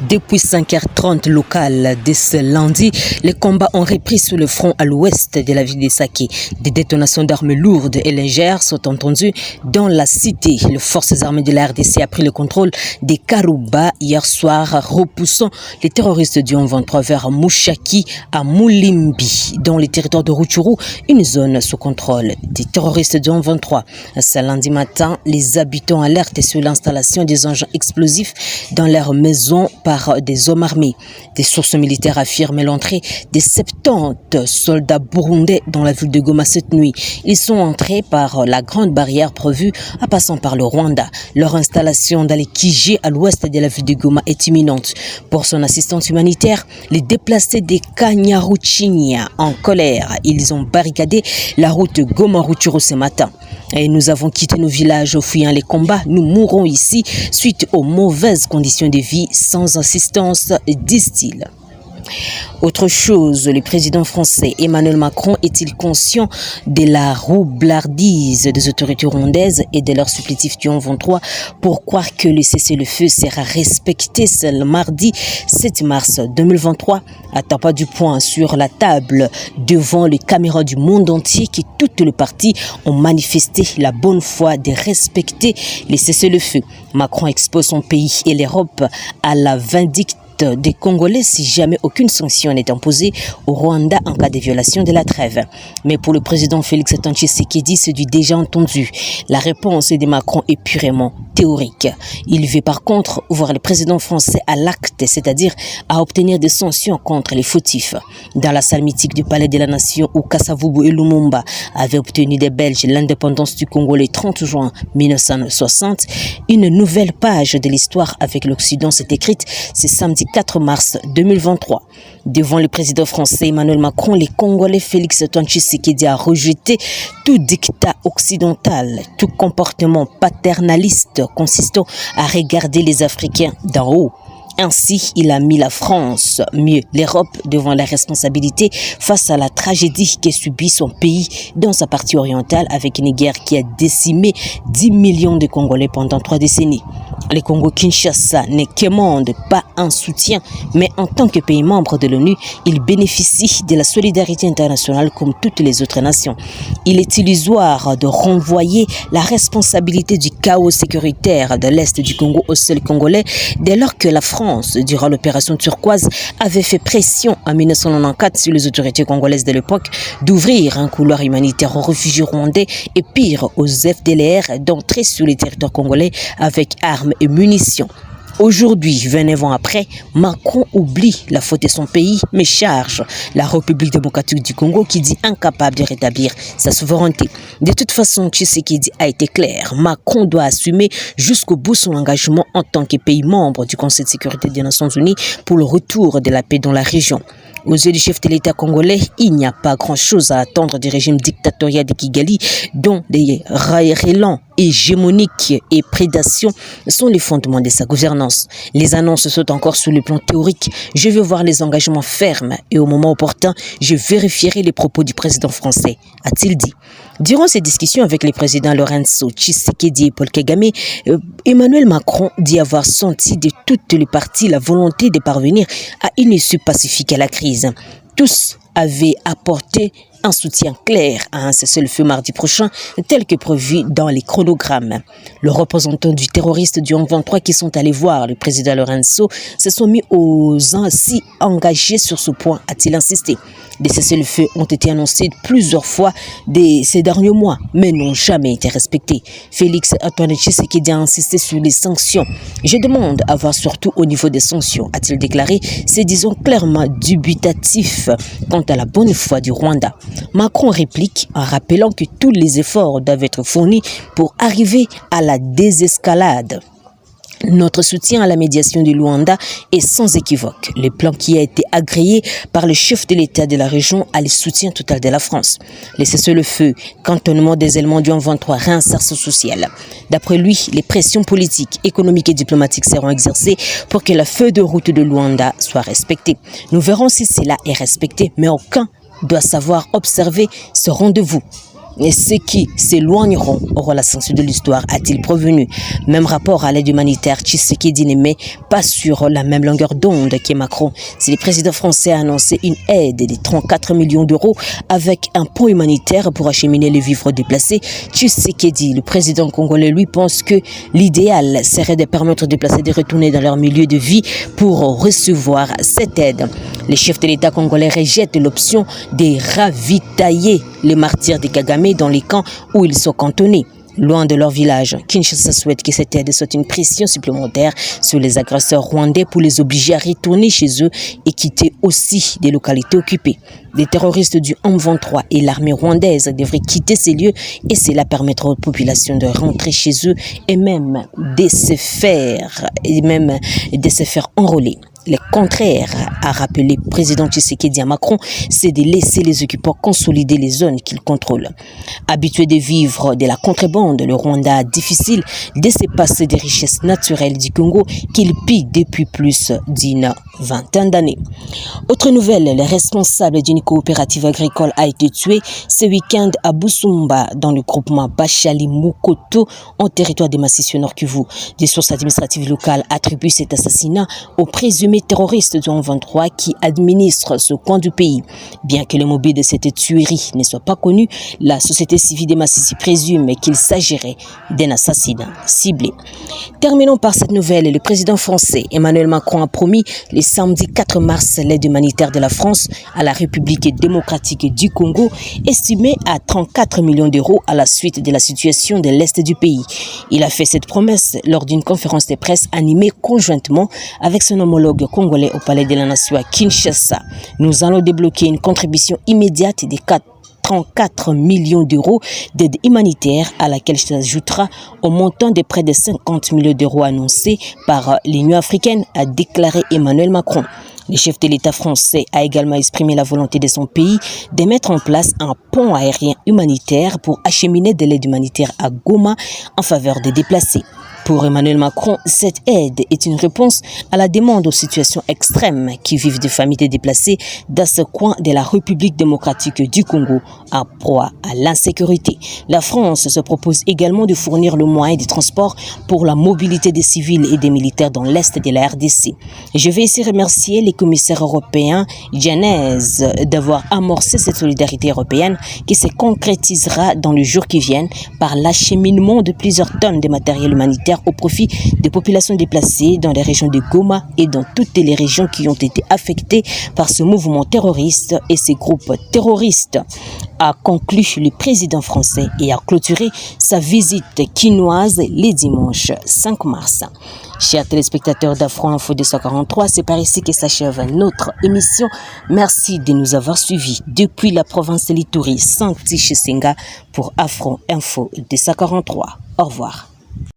Depuis 5h30 local de ce lundi, les combats ont repris sur le front à l'ouest de la ville de Saké. Des détonations d'armes lourdes et légères sont entendues dans la cité. Les forces armées de la RDC a pris le contrôle des Karouba hier soir, repoussant les terroristes du 23 vers Mouchaki à Moulimbi, dans le territoire de Rutshuru, une zone sous contrôle des terroristes du 23. Ce lundi matin, les habitants alertent sur l'installation des engins explosifs dans leurs maisons par des hommes armés. Des sources militaires affirment l'entrée des 70 soldats burundais dans la ville de Goma cette nuit. Ils sont entrés par la grande barrière prévue en passant par le Rwanda. Leur installation dans les Kijé à l'ouest de la ville de Goma est imminente. Pour son assistance humanitaire, les déplacés des Kanyaruchinya en colère. Ils ont barricadé la route Goma-Rutshuru ce matin. Et nous avons quitté nos villages fuyant les combats. Nous mourrons ici suite aux mauvaises conditions de vie sans assistance, disent-ils. Autre chose, le président français Emmanuel Macron est-il conscient de la roublardise des autorités rwandaises et de leur supplétif du 23 pour croire que le cessez-le-feu sera respecté ce mardi 7 mars 2023, à tapant du poing sur la table devant les caméras du monde entier que toutes les parties ont manifesté la bonne foi de respecter le cessez-le-feu. Macron expose son pays et l'Europe à la vindicte des Congolais si jamais aucune sanction n'est imposée au Rwanda en cas de violation de la trêve. Mais pour le président Félix Tshisekedi, c'est du déjà entendu. La réponse de Macron est purement théorique. Il veut par contre voir le président français à l'acte, c'est-à-dire à obtenir des sanctions contre les fautifs. Dans la salle mythique du Palais de la Nation où Kasavubu et Lumumba avaient obtenu des Belges l'indépendance du Congo le 30 juin 1960, une nouvelle page de l'histoire avec l'Occident s'est écrite ce samedi 4 mars 2023. Devant le président français Emmanuel Macron, les Congolais Félix Tshisekedi a rejeté tout dictat occidental, tout comportement paternaliste consistant à regarder les Africains d'en haut. Ainsi, il a mis la France, mieux l'Europe, devant la responsabilité face à la tragédie que subit son pays dans sa partie orientale avec une guerre qui a décimé 10 millions de Congolais pendant 3 décennies. Le Congo-Kinshasa ne commande pas un soutien, mais en tant que pays membre de l'ONU, il bénéficie de la solidarité internationale comme toutes les autres nations. Il est illusoire de renvoyer la responsabilité du chaos sécuritaire de l'Est du Congo aux seuls Congolais dès lors que la France, durant l'opération turquoise, avait fait pression en 1994 sur les autorités congolaises de l'époque d'ouvrir un couloir humanitaire aux réfugiés rwandais et pire aux FDLR d'entrer sur les territoires congolais avec armes et munitions. Aujourd'hui, 29 ans après, Macron oublie la faute de son pays, mais charge la République démocratique du Congo qui dit incapable de rétablir sa souveraineté. De toute façon, Tshisekedi a été clair. Macron doit assumer jusqu'au bout son engagement en tant que pays membre du Conseil de sécurité des Nations Unies pour le retour de la paix dans la région. Aux yeux du chef de l'État congolais, il n'y a pas grand-chose à attendre du régime dictatorial de Kigali, dont des relents hégémoniques et prédation sont les fondements de sa gouvernance. Les annonces sont encore sur le plan théorique. Je veux voir les engagements fermes et au moment opportun, je vérifierai les propos du président français, a-t-il dit. Durant ces discussions avec les présidents Lorenzo Tshisekedi et Paul Kagame, Emmanuel Macron dit avoir senti de toutes les parties la volonté de parvenir à une issue pacifique à la crise. Tous avaient apporté un soutien clair à un cessez-le-feu mardi prochain, tel que prévu dans les chronogrammes. Les représentants du terroriste du 23 qui sont allés voir le président Lorenzo se sont mis aux ainsi engagés sur ce point, a-t-il insisté. Des cessez-le-feu ont été annoncés plusieurs fois ces derniers mois, mais n'ont jamais été respectés. Félix Antoine Tshisekedi a insisté sur les sanctions. Je demande à voir surtout au niveau des sanctions, a-t-il déclaré, se disant clairement dubitatif quant à la bonne foi du Rwanda. Macron réplique en rappelant que tous les efforts doivent être fournis pour arriver à la désescalade. Notre soutien à la médiation du Luanda est sans équivoque. Le plan qui a été agréé par le chef de l'État de la région a le soutien total de la France. Le cessez-le-feu, cantonnement des éléments du 23, réinsertion sociale. D'après lui, les pressions politiques, économiques et diplomatiques seront exercées pour que la feuille de route de Luanda soit respectée. Nous verrons si cela est respecté, mais aucun doit savoir observer ce rendez-vous. ceux qui s'éloigneront auront la sanction de l'histoire, a-t-il prévenu. Même rapport à l'aide humanitaire, Tshisekedi ne met pas sur la même longueur d'onde que Macron. Si le président français a annoncé une aide de 34 millions d'euros avec un pont humanitaire pour acheminer les vivres déplacés, Tshisekedi, le président congolais, lui pense que l'idéal serait de permettre aux déplacés de retourner dans leur milieu de vie pour recevoir cette aide. Les chefs de l'État congolais rejettent l'option de ravitailler les martyrs de Kagame dans les camps où ils sont cantonnés, loin de leur village. Kinshasa souhaite que cette aide soit une pression supplémentaire sur les agresseurs rwandais pour les obliger à retourner chez eux et quitter aussi des localités occupées. Les terroristes du M23 et l'armée rwandaise devraient quitter ces lieux et cela permettra aux populations de rentrer chez eux et même de se faire enrôler. Le contraire, a rappelé le président Tshisekedi à Macron, c'est de laisser les occupants consolider les zones qu'ils contrôlent. Habitué de vivre de la contrebande, le Rwanda a difficile de se passer des richesses naturelles du Congo qu'il pille depuis plus d'une vingtaine d'années. Autre nouvelle, le responsable d'une coopérative agricole a été tué ce week-end à Busumba dans le groupement Bachali Mukoto en territoire de Massissi Nord Kivu. Des sources administratives locales attribuent cet assassinat au présumé terroriste du M23 qui administre ce coin du pays. Bien que le mobile de cette tuerie ne soit pas connu, la société civile de Massissi présume qu'il s'agirait d'un assassinat ciblé. Terminons par cette nouvelle. Le président français Emmanuel Macron a promis le samedi 4 mars l'aide humanitaire de la France à la République démocratique du Congo, estimée à 34 millions d'euros à la suite de la situation de l'Est du pays. Il a fait cette promesse lors d'une conférence de presse animée conjointement avec son homologue congolais au Palais de la Nation à Kinshasa. Nous allons débloquer une contribution immédiate de 34 millions d'euros d'aide humanitaire à laquelle s'ajoutera au montant de près de 50 millions d'euros annoncés par l'Union africaine, a déclaré Emmanuel Macron. Le chef de l'État français a également exprimé la volonté de son pays de mettre en place un pont aérien humanitaire pour acheminer de l'aide humanitaire à Goma en faveur des déplacés. Pour Emmanuel Macron, cette aide est une réponse à la demande aux situations extrêmes qui vivent des familles de déplacés dans ce coin de la République démocratique du Congo, en proie à l'insécurité. La France se propose également de fournir le moyen de transport pour la mobilité des civils et des militaires dans l'Est de la RDC. Je vais ici remercier les commissaires européens Janez d'avoir amorcé cette solidarité européenne qui se concrétisera dans les jours qui viennent par l'acheminement de plusieurs tonnes de matériel humanitaire au profit des populations déplacées dans les régions de Goma et dans toutes les régions qui ont été affectées par ce mouvement terroriste et ces groupes terroristes, a conclu le président français et a clôturé sa visite quinoise le dimanche 5 mars. Chers téléspectateurs d'Afro Info 243, c'est par ici que s'achève notre émission. Merci de nous avoir suivis depuis la province de l'Ituri, Santi Chisenga pour Afro Info 243. Au revoir.